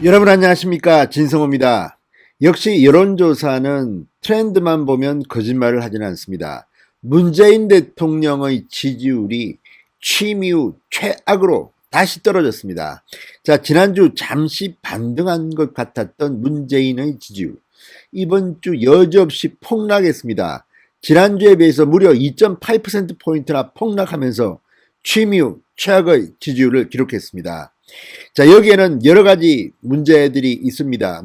여러분 안녕하십니까, 진성호입니다. 역시 여론조사는 트렌드만 보면 거짓말을 하지는 않습니다. 문재인 대통령의 지지율이 취임 이후 최악으로 다시 떨어졌습니다. 자, 지난주 잠시 반등한 것 같았던 문재인의 지지율, 이번 주 여지없이 폭락했습니다. 지난주에 비해서 무려 2.8%포인트나 폭락하면서 취임 이후 최악의 지지율을 기록했습니다. 자, 여기에는 여러 가지 문제들이 있습니다.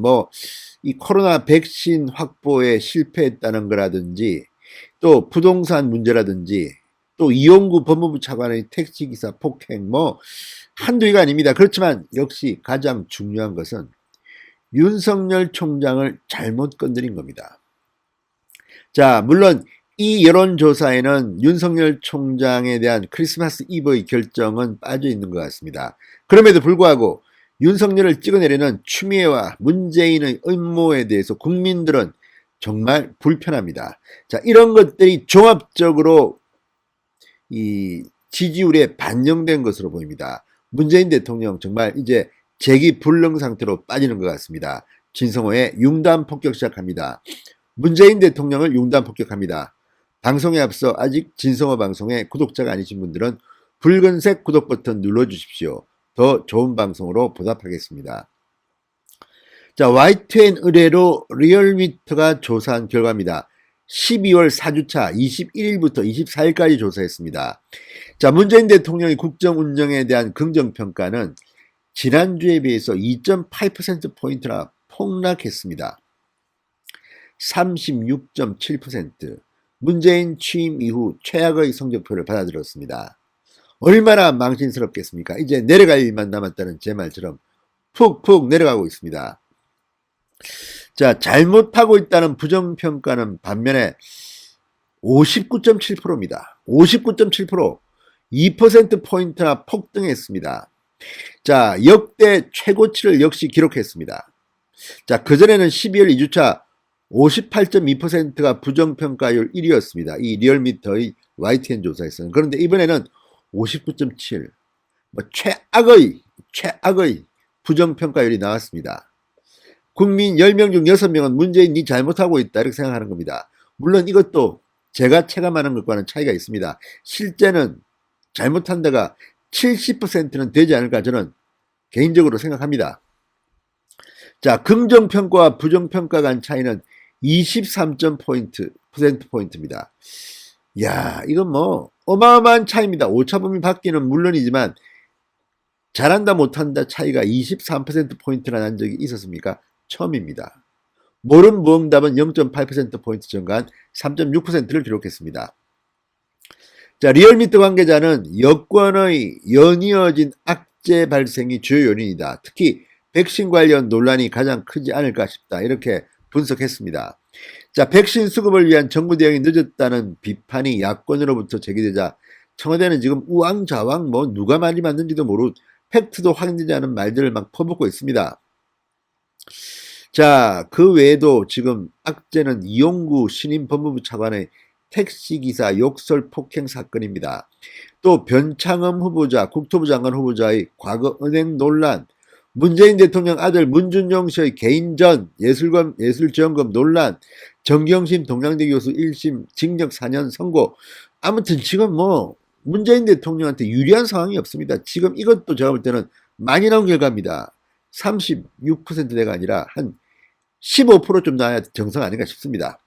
이 코로나 백신 확보에 실패했다는 거라든지, 또 부동산 문제라든지, 또 이용구 법무부 차관의 택시기사 폭행, 한두 개가 아닙니다. 그렇지만 역시 가장 중요한 것은 윤석열 총장을 잘못 건드린 겁니다. 자, 물론 이 여론조사에는 윤석열 총장에 대한 크리스마스 이브의 결정은 빠져 있는 것 같습니다. 그럼에도 불구하고 윤석열을 찍어내려는 추미애와 문재인의 음모에 대해서 국민들은 정말 불편합니다. 자, 이런 것들이 종합적으로 이 지지율에 반영된 것으로 보입니다. 문재인 대통령 정말 이제 재기불능 상태로 빠지는 것 같습니다. 진성호의 융단 폭격 시작합니다. 문재인 대통령을 융단 폭격합니다. 방송에 앞서 아직 진성호 방송에 구독자가 아니신 분들은 붉은색 구독 버튼 눌러주십시오. 더 좋은 방송으로 보답하겠습니다. 자, YTN 의뢰로 리얼미터가 조사한 결과입니다. 12월 4주차 21일부터 24일까지 조사했습니다. 자, 문재인 대통령의 국정 운영에 대한 긍정평가는 지난주에 비해서 2.8%포인트나 폭락했습니다. 36.7%. 문재인 취임 이후 최악의 성적표를 받아들였습니다. 얼마나 망신스럽겠습니까? 이제 내려갈 일만 남았다는 제 말처럼 푹푹 내려가고 있습니다. 자, 잘못하고 있다는 부정평가는 반면에 59.7%입니다. 59.7%, 2%포인트나 폭등했습니다. 자, 역대 최고치를 역시 기록했습니다. 자, 그전에는 12월 2주차 58.2%가 부정평가율 1위였습니다. 이 리얼미터의 YTN 조사에서는. 그런데 이번에는 59.7, 최악의 부정평가율이 나왔습니다. 국민 10명 중 6명은 문재인 니 잘못하고 있다 이렇게 생각하는 겁니다. 물론 이것도 제가 체감하는 것과는 차이가 있습니다. 실제는 잘못한 데가 70%는 되지 않을까 저는 개인적으로 생각합니다. 자, 긍정평가와 부정평가 간 차이는 23%포인트입니다. 야, 이건 어마어마한 차이입니다. 오차범위 바뀌는 물론이지만 잘한다 못한다 차이가 23%포인트나 난 적이 있었습니까? 처음입니다. 모른 무응답은 0.8%포인트 증가한 3.6%를 기록했습니다. 자, 리얼미터 관계자는 여권의 연이어진 악재 발생이 주요 요인이다. 특히 백신 관련 논란이 가장 크지 않을까 싶다. 이렇게 분석했습니다. 자, 백신 수급을 위한 정부 대응이 늦었다는 비판이 야권으로부터 제기되자 청와대는 지금 우왕좌왕 누가 말이 맞는지도 모르고 팩트도 확인되지 않은 말들을 막 퍼붓고 있습니다. 자, 그 외에도 지금 악재는 이용구 신임 법무부 차관의 택시기사 욕설 폭행 사건입니다. 또 변창흠 후보자, 국토부 장관 후보자의 과거 은행 논란, 문재인 대통령 아들 문준용 씨의 개인전 예술지원금 논란, 정경심 동양대 교수 1심 징역 4년 선고. 아무튼 지금 문재인 대통령한테 유리한 상황이 없습니다. 지금 이것도 제가 볼 때는 많이 나온 결과입니다. 36%대가 아니라 한 15%좀 나야 정상 아닌가 싶습니다.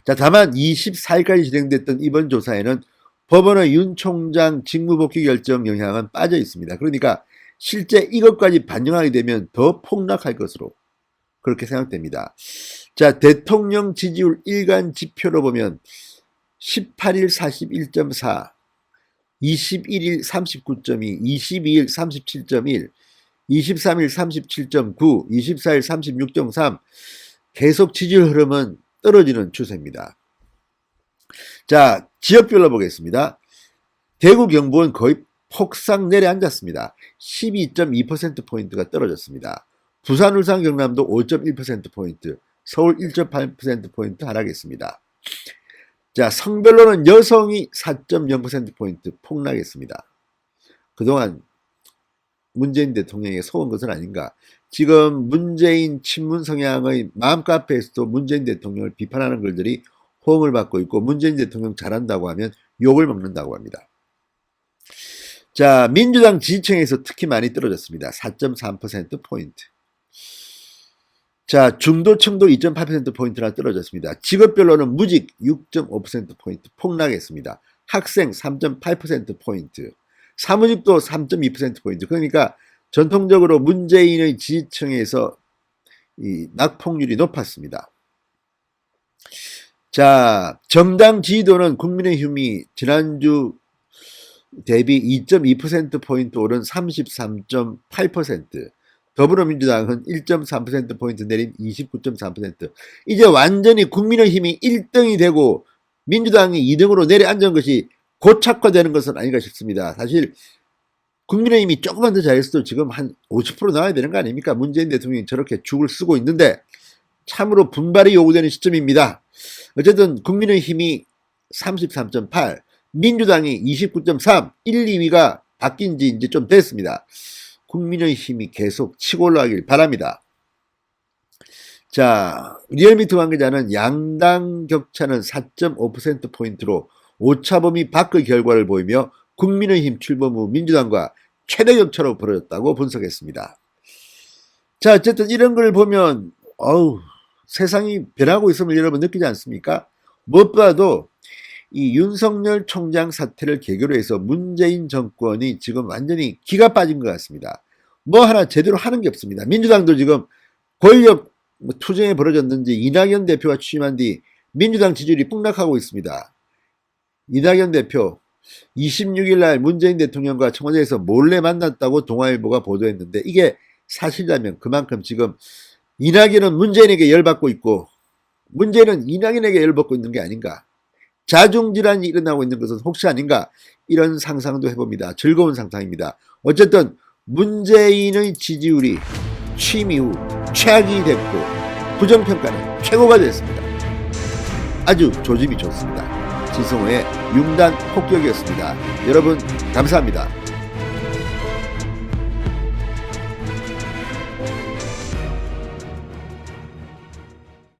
자, 다만 24일까지 진행됐던 이번 조사에는 법원의 윤 총장 직무복귀 결정 영향은 빠져 있습니다. 그러니까 실제 이것까지 반영하게 되면 더 폭락할 것으로 그렇게 생각됩니다. 자, 대통령 지지율 일간 지표로 보면 18일 41.4, 21일 39.2, 22일 37.1, 23일 37.9, 24일 36.3 계속 지지율 흐름은 떨어지는 추세입니다. 자, 지역별로 보겠습니다. 대구 경북은 거의 폭삭 내려앉았습니다. 12.2%포인트가 떨어졌습니다. 부산, 울산, 경남도 5.1%포인트, 서울 1.8%포인트 하락했습니다. 자, 성별로는 여성이 4.0%포인트 폭락했습니다. 그동안 문재인 대통령에게 속은 것은 아닌가. 지금 문재인 친문 성향의 마음카페에서도 문재인 대통령을 비판하는 글들이 호응을 받고 있고 문재인 대통령 잘한다고 하면 욕을 먹는다고 합니다. 자, 민주당 지지층에서 특히 많이 떨어졌습니다. 4.3%포인트. 자, 중도층도 2.8%포인트나 떨어졌습니다. 직업별로는 무직 6.5%포인트 폭락했습니다. 학생 3.8%포인트, 사무직도 3.2%포인트. 그러니까 전통적으로 문재인의 지지층에서 이 낙폭률이 높았습니다. 자, 정당 지지도는 국민의힘이 지난주 대비 2.2%포인트 오른 33.8%, 더불어민주당은 1.3%포인트 내린 29.3%. 이제 완전히 국민의힘이 1등이 되고 민주당이 2등으로 내려앉은 것이 고착화되는 것은 아닌가 싶습니다. 사실 국민의힘이 조금만 더 잘했어도 지금 한 50% 나와야 되는 거 아닙니까? 문재인 대통령이 저렇게 죽을 쓰고 있는데 참으로 분발이 요구되는 시점입니다. 어쨌든 국민의힘이 33.8, 민주당이 29.3, 1, 2위가 바뀐 지 이제 좀 됐습니다. 국민의힘이 계속 치고 올라가길 바랍니다. 자, 리얼미터 관계자는 양당 격차는 4.5%포인트로 오차범위 밖의 결과를 보이며 국민의힘 출범 후 민주당과 최대 격차로 벌어졌다고 분석했습니다. 자, 어쨌든 이런 걸 보면 세상이 변하고 있음을 여러분 느끼지 않습니까? 무엇보다도 이 윤석열 총장 사태를 계기로 해서 문재인 정권이 지금 완전히 기가 빠진 것 같습니다. 뭐 하나 제대로 하는 게 없습니다. 민주당도 지금 권력 투쟁이 벌어졌는지 이낙연 대표가 취임한 뒤 민주당 지지율이 폭락하고 있습니다. 이낙연 대표 26일 날 문재인 대통령과 청와대에서 몰래 만났다고 동아일보가 보도했는데 이게 사실이라면 그만큼 지금 이낙연은 문재인에게 열받고 있고 문재인은 이낙연에게 열받고 있는 게 아닌가. 자중질환이 일어나고 있는 것은 혹시 아닌가, 이런 상상도 해봅니다. 즐거운 상상입니다. 어쨌든 문재인의 지지율이 취임 이후 최악이 됐고 부정평가는 최고가 됐습니다. 아주 조짐이 좋습니다. 진성호의 융단 폭격이었습니다. 여러분 감사합니다.